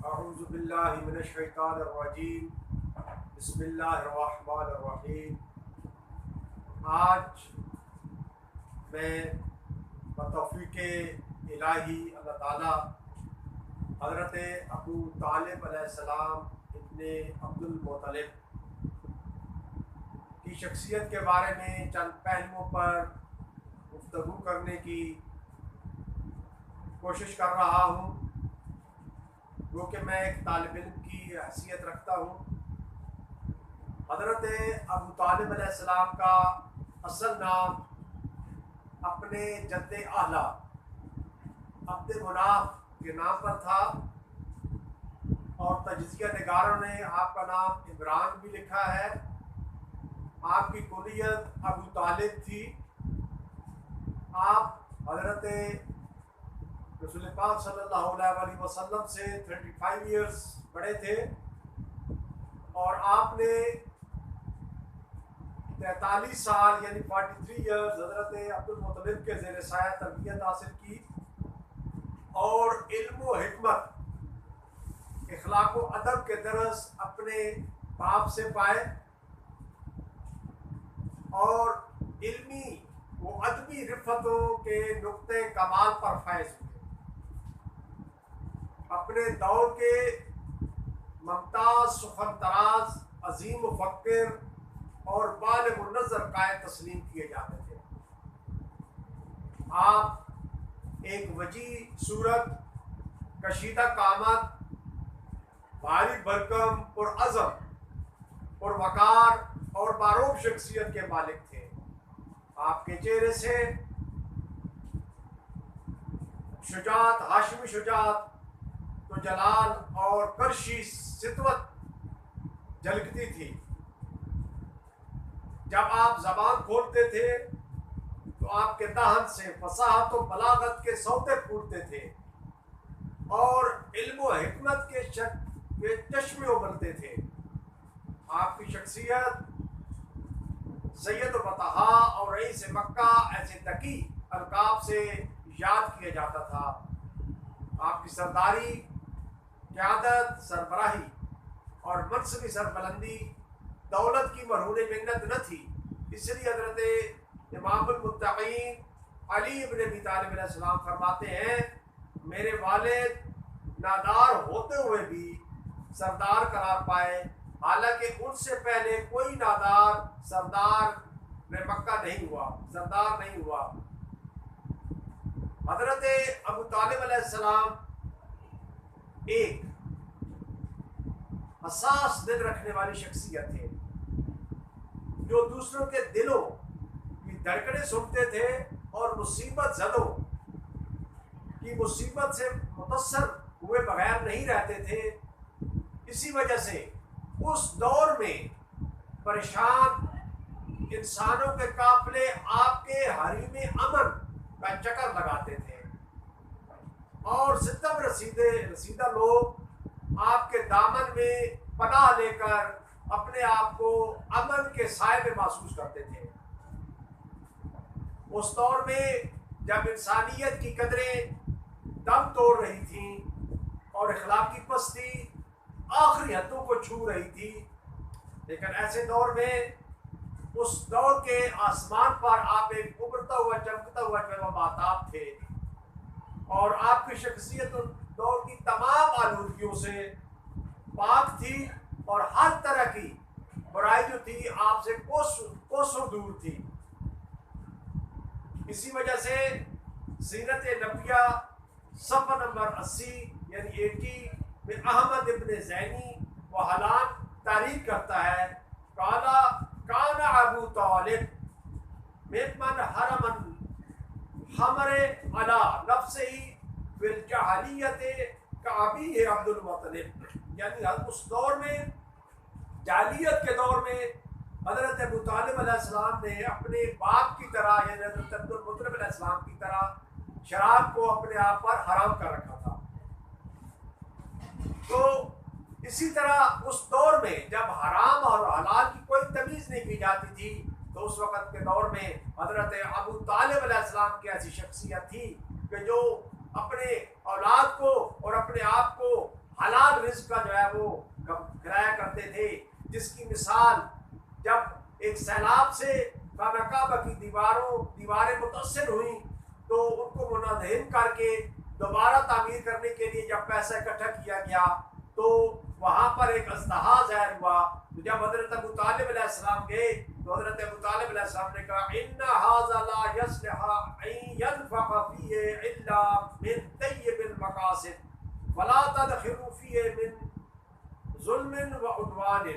اعوذ باللہ من الشیطان الرجیم بسم اللہ الرحمن الرحیم۔ آج میں بتوفیق الہی اللہ تعالی حضرت ابو طالب علیہ السلام ابن عبد المطلب کی شخصیت کے بارے میں چند پہلوؤں پر گفتگو کرنے کی کوشش کر رہا ہوں، جو کہ میں ایک طالب علم کی حیثیت رکھتا ہوں۔ حضرت ابو طالب علیہ السلام کا اصل نام اپنے جد اعلیٰ عبد مناف کے نام پر تھا، اور تجزیہ نگاروں نے آپ کا نام عمران بھی لکھا ہے۔ آپ کی کلیت ابو طالب تھی۔ آپ حضرت رسول پاک صلی اللہ علیہ وسلم سے 35 ایئرس بڑے تھے، اور آپ نے 43 سال یعنی 43 ایئرز حضرت عبد المطلب کے زیر سایہ تربیت حاصل کی، اور علم و حکمت، اخلاق و ادب کے درس اپنے باپ سے پائے، اور علمی و ادبی رفتوں کے نقطۂ کمال پر فائز ہوئے۔ اپنے دور کے ممتاز سخن طراز، عظیم مفکر اور بالغ النظر قائد تسلیم کیے جاتے تھے۔ آپ ایک وجیح صورت، کشیدہ قامت، بھاری بھرکم، پرعزم، پروقار اور باروب شخصیت کے مالک تھے۔ آپ کے چہرے سے شجاعت، ہاشمی شجاعت تو جلال اور کرشی سطوت جھلکتی تھی۔ جب آپ زبان کھولتے تھے تو آپ کے دہن سے فصاحت و بلاغت کے سوتے پھوٹتے تھے، اور علم و حکمت کے چشمے ابلتے تھے۔ آپ کی شخصیت سید البطحاء اور رئیس مکہ ایسے تقی القاب سے یاد کیا جاتا تھا۔ آپ کی سرداری، قیادت، سربراہی اور منصبی سربلندی دولت کی مرہون منت نہ تھی۔ اس لیے حضرت امام المتقین علی ابن ابی طالب علیہ السلام فرماتے ہیں، میرے والد نادار ہوتے ہوئے بھی سردار قرار پائے، حالانکہ ان سے پہلے کوئی نادار سردار مکہ نہیں ہوا، سردار نہیں ہوا۔ حضرت ابو طالب علیہ السلام ایک حساس دل رکھنے والی شخصیت تھے، جو دوسروں کے دلوں کی دھڑکنیں سنتے تھے اور مصیبت زدوں کی مصیبت سے متاثر ہوئے بغیر نہیں رہتے تھے۔ اسی وجہ سے اس دور میں پریشان انسانوں کے قافلے آپ کے حریم امن کا چکر لگاتے تھے، اور ستم رسیدہ لوگ آپ کے دامن میں پناہ لے کر اپنے آپ کو امن کے سائے میں محسوس کرتے تھے۔ اس دور میں جب انسانیت کی قدریں دم توڑ رہی تھیں اور اخلاقی پستی آخری حدوں کو چھو رہی تھی، لیکن ایسے دور میں اس دور کے آسمان پر آپ ایک ابھرتا ہوا چمکتا ہوا جلوہ مہتاب تھے، اور آپ کی شخصیت اس دور کی تمام آلودگیوں سے پاک تھی، اور ہر طرح کی برائی جو تھی آپ سے کوسوں دور تھی۔ اسی وجہ سے سیرت نبویہ صفحہ نمبر 80 یعنی 80 میں احمد ابن زینی و حلان تعریف کرتا ہے، کان ابو طالب ممن حرمن حمر علی نفسہ فی الجاہلیت کابی عبد المطلب، یعنی اس دور میں، جاہلیت کے دور میں، حضرت ابو طالب علیہ السلام نے اپنے باپ کی طرح یعنی حضرت عبد المطلب علیہ السلام کی طرح شراب کو اپنے آپ پر حرام کر رکھا تھا۔ تو اسی طرح اس دور میں جب حرام اور حلال کی کوئی تمیز نہیں کی جاتی تھی، تو اس وقت کے دور میں حضرت ابو طالب علیہ السلام کی ایسی شخصیت تھی کہ جو اپنے اولاد کو اور اپنے آپ کو حلال رزق کا جو ہے وہ کرایا کرتے تھے، جس کی مثال جب ایک سیلاب سے خانہ کعبہ کی دیواریں متاثر ہوئیں تو ان کو منہدم کر کے دوبارہ تعمیر کرنے کے لیے جب پیسہ اکٹھا کیا گیا تو وہاں پر ایک اژدہا ظاہر ہوا۔ تو جب حضرت ابو طالب علیہ السلام گئے تو حضرت ابو طالب علیہ السلام نے کہا ان ھذا لا یصلح ان ينفق فیہ الا من طیب المقاصد ولا تدخلوا فیہ من ظلم وعدوان،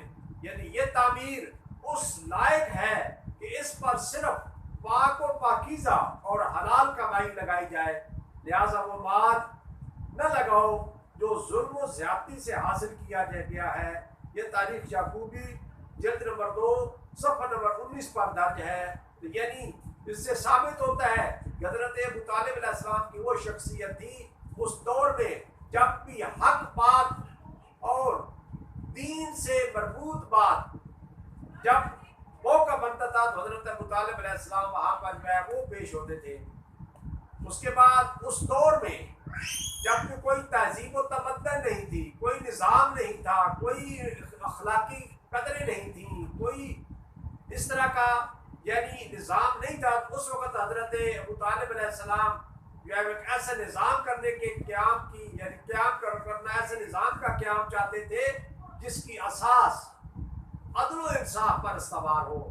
یعنی یہ تعمیر اس لائق ہے کہ اس پر صرف پاک و پاکیزہ اور حلال کمائی لگائی جائے، لہذا وہ مال نہ لگاؤ جو ظلم و زیادتی سے حاصل کیا گیا ہے۔ یہ تاریخ یعقوبی جلد نمبر 2 صفحہ نمبر 19 پر درج ہے۔ تو یعنی اس سے ثابت ہوتا ہے کہ حضرت ابو طالب علیہ السلام کی وہ شخصیت تھی اس دور میں جب بھی حق بات اور دین سے مربوط بات جب موقع بنتا تھا تو حضرت ابو طالب علیہ السلام وہاں پر جو ہے وہ پیش ہوتے تھے۔ اس کے بعد اس دور میں جب کہ کوئی تہذیب و تمدن نہیں تھی، کوئی نظام نہیں تھا، کوئی اخلاقی قدریں نہیں تھیں، کوئی اس طرح کا یعنی نظام نہیں تھا، اس وقت حضرت ابو طالب علیہ السلام جو ہے ایک ایسا نظام کرنے کے قیام کرنا ایسے نظام کا قیام چاہتے تھے جس کی اساس عدل و انصاف پر استوار ہو۔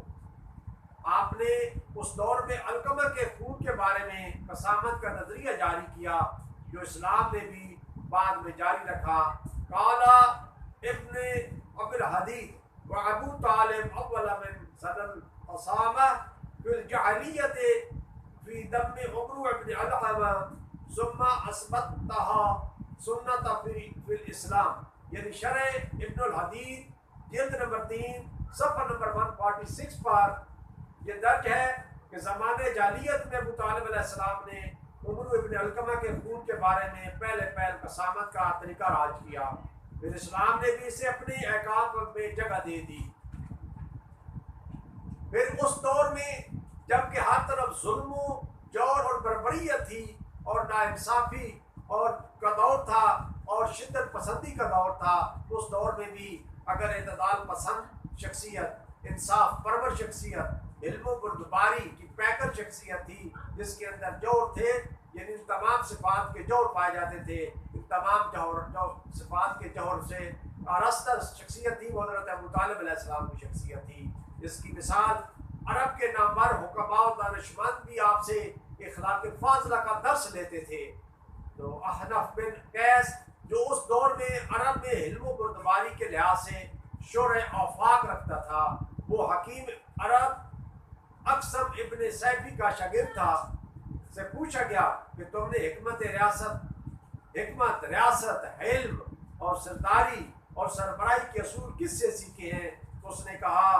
آپ نے اس دور میں علقمہ کے خون کے بارے میں قسامت کا نظریہ جاری کیا جو اسلام نے بھی بعد میں جاری رکھا۔ قالا ابن ابی الحدید و ابو طالب اول من صدر القسامہ فی الجاہلیت فی دم عمرو ابن علقمہ ثم اثبتها سنت فی الاسلام، یعنی شرح ابن الحدید جلد نمبر 3 صفحہ نمبر 146 پر یہ درج ہے کہ زمانے جاہلیت میں ابو طالب علیہ السلام نے عمرو ابن علقمہ کے خون کے بارے میں پہلے قسامت کا طریقہ راج کیا، پھر اسلام نے بھی اسے اپنی احکام میں جگہ دے دی۔ پھر اس دور میں جب کہ ہر طرف ظلم و جور اور بربریت تھی اور ناانصافی اور کا دور تھا اور شدت پسندی کا دور تھا، اس دور میں بھی اگر اعتدال پسند شخصیت، انصاف پرور شخصیت، علم و بردباری کی پیکر شخصیت تھی جس کے اندر جوہر تھے، یعنی ان تمام صفات کے جوہر پائے جاتے تھے، ان تمام صفات کے جوہر سے آراستہ شخصیت تھی وہ حضرت ابو طالب علیہ السلام کی شخصیت تھی۔ اس کی مثال عرب کے نامور حکماء و دانشمند بھی آپ سے اخلاق فاضلہ کا درس لیتے تھے۔ تو احنف بن قیس جو اس دور میں عرب میں علم و بردباری کے لحاظ سے شور آفاق رکھتا تھا، وہ حکیم عرب اقسم ابن سیفی کا شاگرد تھا، سے پوچھا گیا کہ تم نے حکمت ریاست علم اور سرداری اور سربراہی کے اصول کس سے سیکھے ہیں؟ تو اس نے کہا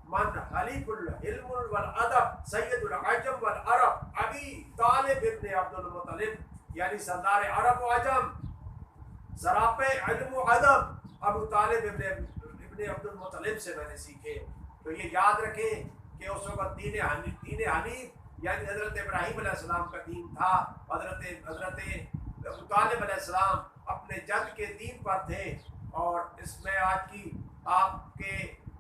من حلیف العلم والادب سید العجم والعرب ابی طالب ابن عبد المطلب، یعنی سردار عرب و عجم سراپے علم و ادب ابو طالب ابن عبد المطلب سے میں نے سیکھے۔ تو یہ یاد رکھیں کہ اس وقت دین حنیف یعنی حضرت ابراہیم علیہ السلام کا دین تھا۔ حضرت ابو طالب علیہ السلام اپنے جد کے دین پر تھے، اور اس میں آج کی آپ کے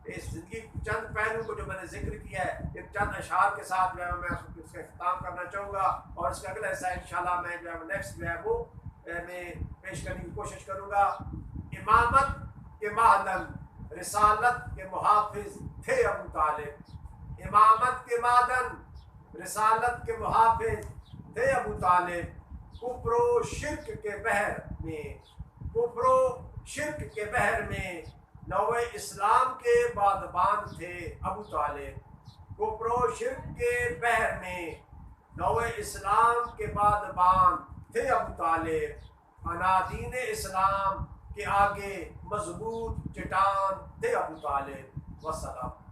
اس زندگی چند پہلو کو جو میں نے ذکر کیا ہے ایک چند اشعار کے ساتھ جو ہے میں اس کا اختتام کرنا چاہوں گا، اور اس کا اگلا حصہ انشاءاللہ میں جو ہے نیکسٹ جو ہے وہ میں پیش کرنے کی کوشش کروں گا۔ امامت کے معدن رسالت کے محافظ تھے ابو طالب، امامت کے معدن رسالت کے محافظ تھے ابو طالب، کفر و شرک کے بحر میں نوع اسلام کے بادبان تھے ابو طالب، کفر و شرک کے بحر میں نوع اسلام کے بادبان تھے ابو طالب، انادین اسلام کے آگے مضبوط چٹان تھے ابو طالب۔ وسلام۔